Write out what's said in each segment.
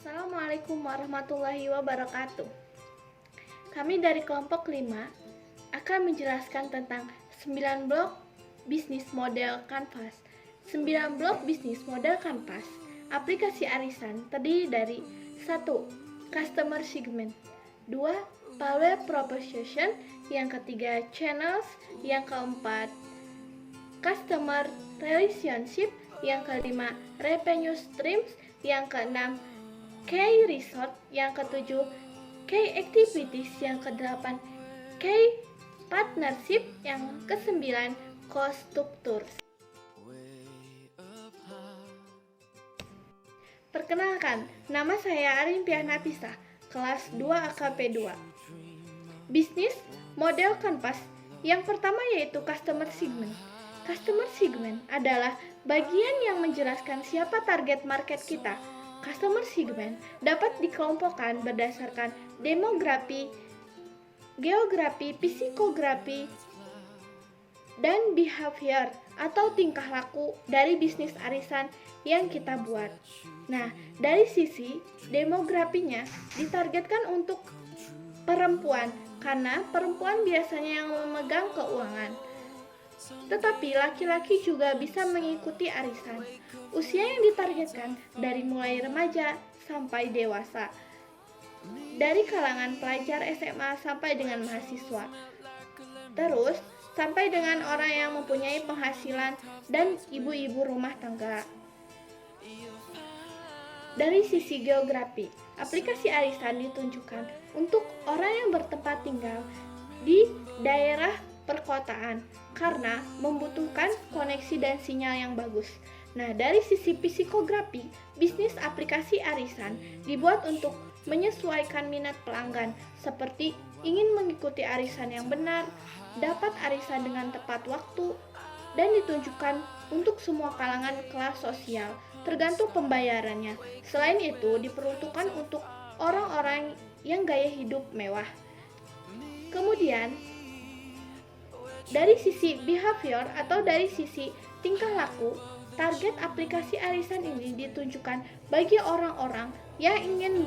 Assalamualaikum warahmatullahi wabarakatuh. Kami dari kelompok 5 akan menjelaskan tentang 9 blok bisnis model kanvas. 9 blok bisnis model kanvas aplikasi arisan terdiri dari 1. Customer segment, 2. Value proposition, yang ketiga channels, yang keempat customer relationship, yang kelima revenue streams, yang keenam key result, yang ketujuh key activities, yang kedelapan key partnership, yang kesembilan cost structures. Perkenalkan, nama saya Arimpiah Nafisa, kelas 2 AKP 2. Bisnis model kanvas yang pertama yaitu customer segment. Customer segment adalah bagian yang menjelaskan siapa target market kita. Customer segment dapat dikelompokkan berdasarkan demografi, geografi, psikografi, dan behavior atau tingkah laku dari bisnis arisan yang kita buat. Nah, dari sisi demografinya ditargetkan untuk perempuan karena perempuan biasanya yang memegang keuangan. Tetapi laki-laki juga bisa mengikuti arisan. Usia yang ditargetkan dari mulai remaja sampai dewasa. Dari kalangan pelajar SMA sampai dengan mahasiswa. Terus, sampai dengan orang yang mempunyai penghasilan dan ibu-ibu rumah tangga. Dari sisi geografi, aplikasi arisan ditunjukkan untuk orang yang bertempat tinggal di daerah perkotaan karena membutuhkan koneksi dan sinyal yang bagus. Nah, dari sisi psikografi, bisnis aplikasi arisan dibuat untuk menyesuaikan minat pelanggan, seperti ingin mengikuti arisan yang benar, dapat arisan dengan tepat waktu, dan ditunjukkan untuk semua kalangan kelas sosial, tergantung pembayarannya. Selain itu, diperuntukkan untuk orang-orang yang gaya hidup mewah. Kemudian, dari sisi behavior atau dari sisi tingkah laku, target aplikasi arisan ini ditunjukkan bagi orang-orang yang ingin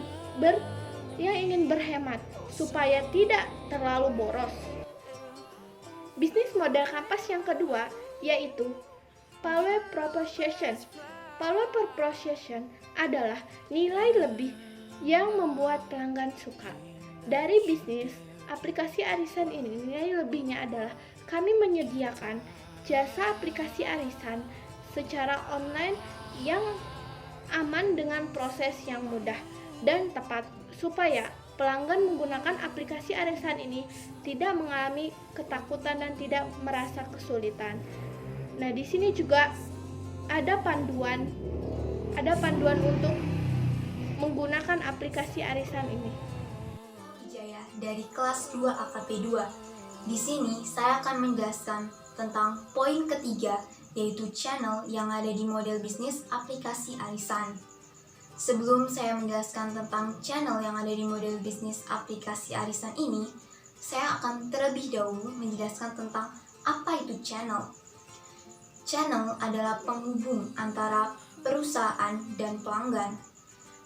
berhemat supaya tidak terlalu boros. Bisnis model kanvas yang kedua yaitu value proposition. Value proposition adalah nilai lebih yang membuat pelanggan suka. Dari bisnis aplikasi arisan ini, nilai lebihnya adalah kami menyediakan jasa aplikasi arisan secara online yang aman dengan proses yang mudah dan tepat supaya pelanggan menggunakan aplikasi arisan ini tidak mengalami ketakutan dan tidak merasa kesulitan. Nah, di sini juga ada panduan untuk menggunakan aplikasi arisan ini. Jaya dari kelas 2 AKP 2. Di sini saya akan menjelaskan tentang poin ketiga, yaitu channel yang ada di model bisnis aplikasi arisan. Sebelum saya menjelaskan tentang channel yang ada di model bisnis aplikasi arisan ini, saya akan terlebih dahulu menjelaskan tentang apa itu channel. Channel adalah penghubung antara perusahaan dan pelanggan.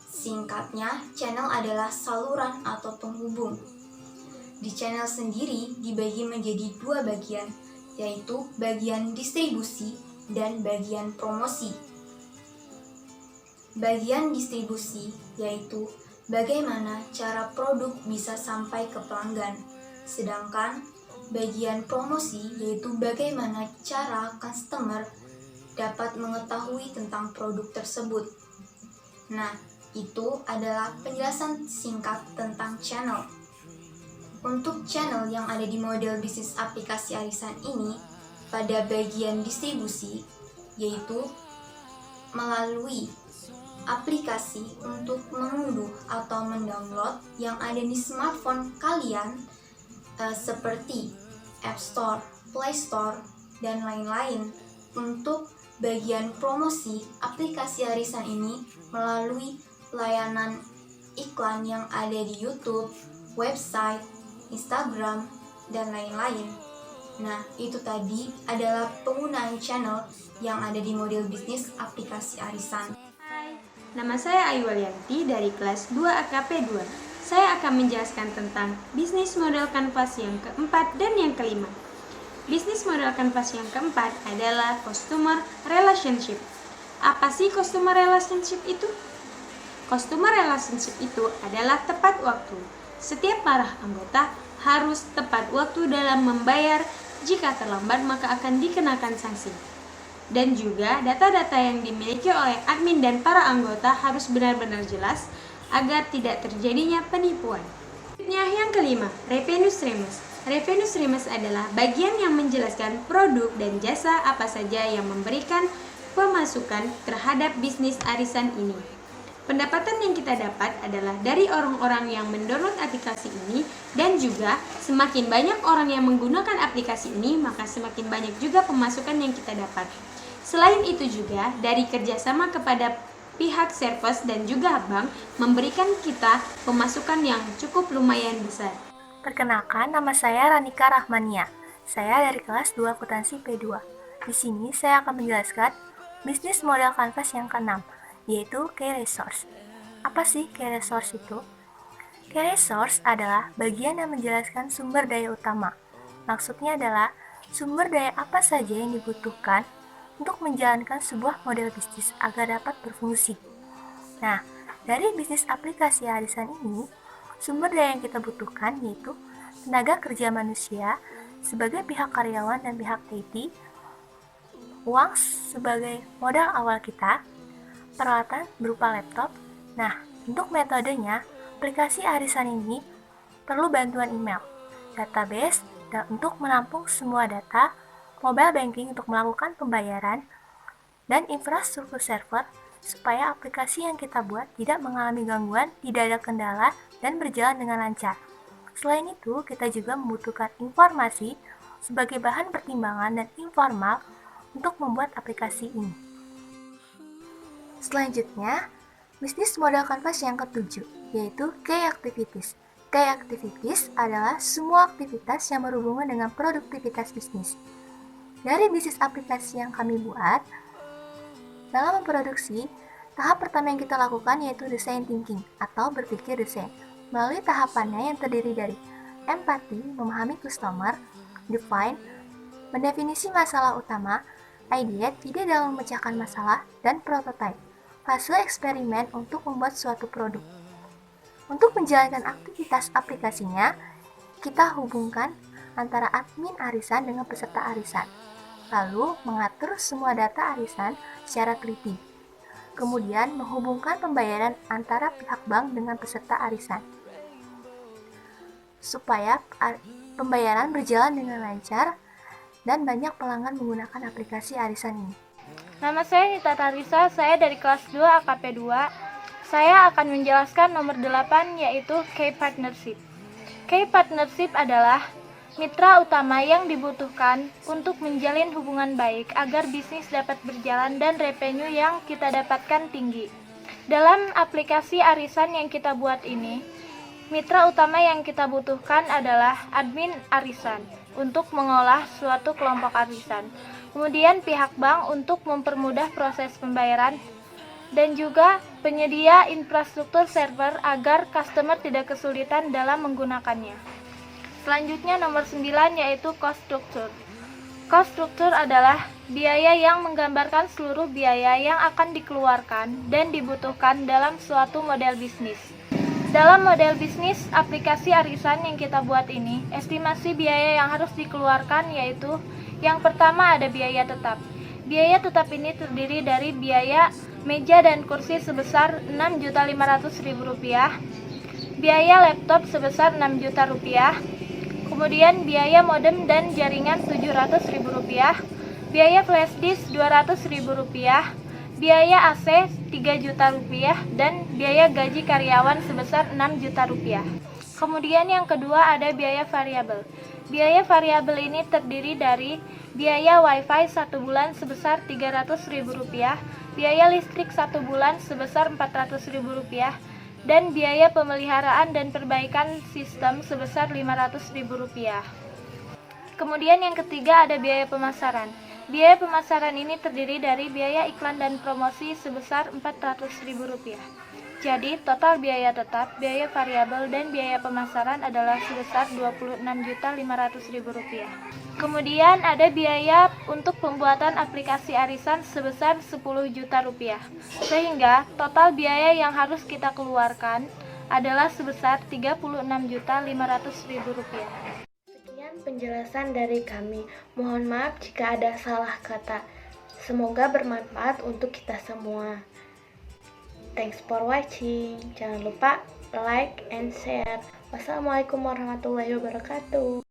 Singkatnya, channel adalah saluran atau penghubung. Di channel sendiri dibagi menjadi dua bagian, yaitu bagian distribusi dan bagian promosi. Bagian distribusi yaitu bagaimana cara produk bisa sampai ke pelanggan, sedangkan bagian promosi yaitu bagaimana cara customer dapat mengetahui tentang produk tersebut. Nah, itu adalah penjelasan singkat tentang channel. Untuk channel yang ada di model bisnis aplikasi arisan ini, pada bagian distribusi, yaitu melalui aplikasi untuk mengunduh atau mendownload yang ada di smartphone kalian, seperti App Store, Play Store, dan lain-lain. Untuk bagian promosi, aplikasi arisan ini melalui layanan iklan yang ada di YouTube, website, Instagram, dan lain-lain. Nah, itu tadi adalah penggunaan channel yang ada di model bisnis aplikasi arisan. Hai, Nama saya Ayu Walianti dari kelas 2 AKP 2. Saya akan menjelaskan tentang bisnis model kanvas yang keempat dan yang kelima. Bisnis model kanvas yang keempat adalah customer relationship. Apa sih customer relationship itu? Customer relationship itu adalah tepat waktu. Setiap para anggota harus tepat waktu dalam membayar. Jika terlambat maka akan dikenakan sanksi. Dan juga data-data yang dimiliki oleh admin dan para anggota harus benar-benar jelas agar tidak terjadinya penipuan. Yang kelima, revenue streams. Revenue streams adalah bagian yang menjelaskan produk dan jasa apa saja yang memberikan pemasukan terhadap bisnis arisan ini. Pendapatan yang kita dapat adalah dari orang-orang yang mendownload aplikasi ini, dan juga semakin banyak orang yang menggunakan aplikasi ini, maka semakin banyak juga pemasukan yang kita dapat. Selain itu juga dari kerjasama kepada pihak service dan juga bank memberikan kita pemasukan yang cukup lumayan besar. Perkenalkan, nama saya Ranika Rahmania. Saya dari kelas 2 akuntansi P2. Di sini saya akan menjelaskan bisnis model kanvas yang keenam, yaitu Key Resource. Apa sih Key Resource itu? Key Resource adalah bagian yang menjelaskan sumber daya utama. Maksudnya adalah sumber daya apa saja yang dibutuhkan untuk menjalankan sebuah model bisnis agar dapat berfungsi. Nah, dari bisnis aplikasi arisan ini, sumber daya yang kita butuhkan yaitu tenaga kerja manusia sebagai pihak karyawan dan pihak IT, uang sebagai modal awal kita, peralatan berupa laptop. Nah, untuk metodenya, aplikasi arisan ini perlu bantuan email, database, dan untuk menampung semua data, mobile banking untuk melakukan pembayaran, dan infrastruktur server supaya aplikasi yang kita buat tidak mengalami gangguan, tidak ada kendala, dan berjalan dengan lancar. Selain itu, kita juga membutuhkan informasi sebagai bahan pertimbangan dan informal untuk membuat aplikasi ini. Selanjutnya, bisnis model kanvas yang ketujuh, yaitu Key Activities. Key Activities adalah semua aktivitas yang berhubungan dengan produktivitas bisnis. Dari bisnis aplikasi yang kami buat, dalam memproduksi, tahap pertama yang kita lakukan yaitu design thinking atau berpikir desain. Melalui tahapannya yang terdiri dari empati, memahami customer, define, mendefinisi masalah utama, ideate, ide dalam memecahkan masalah, dan prototype, fase eksperimen untuk membuat suatu produk. Untuk menjalankan aktivitas aplikasinya, kita hubungkan antara admin arisan dengan peserta arisan, lalu mengatur semua data arisan secara teliti. Kemudian menghubungkan pembayaran antara pihak bank dengan peserta arisan, supaya pembayaran berjalan dengan lancar dan banyak pelanggan menggunakan aplikasi arisan ini. Nama saya Nita Tarisa, saya dari kelas 2 AKP 2. Saya akan menjelaskan nomor 8 yaitu Key Partnership. Key Partnership adalah mitra utama yang dibutuhkan untuk menjalin hubungan baik agar bisnis dapat berjalan dan revenue yang kita dapatkan tinggi. Dalam aplikasi arisan yang kita buat ini, mitra utama yang kita butuhkan adalah admin arisan untuk mengolah suatu kelompok arisan. Kemudian pihak bank untuk mempermudah proses pembayaran, dan juga penyedia infrastruktur server agar customer tidak kesulitan dalam menggunakannya. Selanjutnya nomor 9 yaitu cost structure. Cost structure adalah biaya yang menggambarkan seluruh biaya yang akan dikeluarkan dan dibutuhkan dalam suatu model bisnis. Dalam model bisnis aplikasi arisan yang kita buat ini, estimasi biaya yang harus dikeluarkan yaitu yang pertama ada biaya tetap. Biaya tetap ini terdiri dari biaya meja dan kursi sebesar Rp6.500.000, biaya laptop sebesar Rp6.000.000, kemudian biaya modem dan jaringan Rp700.000, biaya flash disk Rp200.000, biaya AC Rp3.000.000, dan biaya gaji karyawan sebesar Rp6.000.000. Kemudian yang kedua ada biaya variabel. Biaya variabel ini terdiri dari biaya wifi 1 bulan sebesar Rp300.000, biaya listrik 1 bulan sebesar Rp400.000, dan biaya pemeliharaan dan perbaikan sistem sebesar Rp500.000. Kemudian yang ketiga ada biaya pemasaran. Biaya pemasaran ini terdiri dari biaya iklan dan promosi sebesar Rp400.000. Jadi, total biaya tetap, biaya variabel, dan biaya pemasaran adalah sebesar Rp26.500.000. Kemudian ada biaya untuk pembuatan aplikasi arisan sebesar Rp10 juta. Sehingga, total biaya yang harus kita keluarkan adalah sebesar Rp36.500.000. Sekian penjelasan dari kami. Mohon maaf jika ada salah kata. Semoga bermanfaat untuk kita semua. Thanks for watching. Jangan lupa like and share. Wassalamualaikum warahmatullahi wabarakatuh.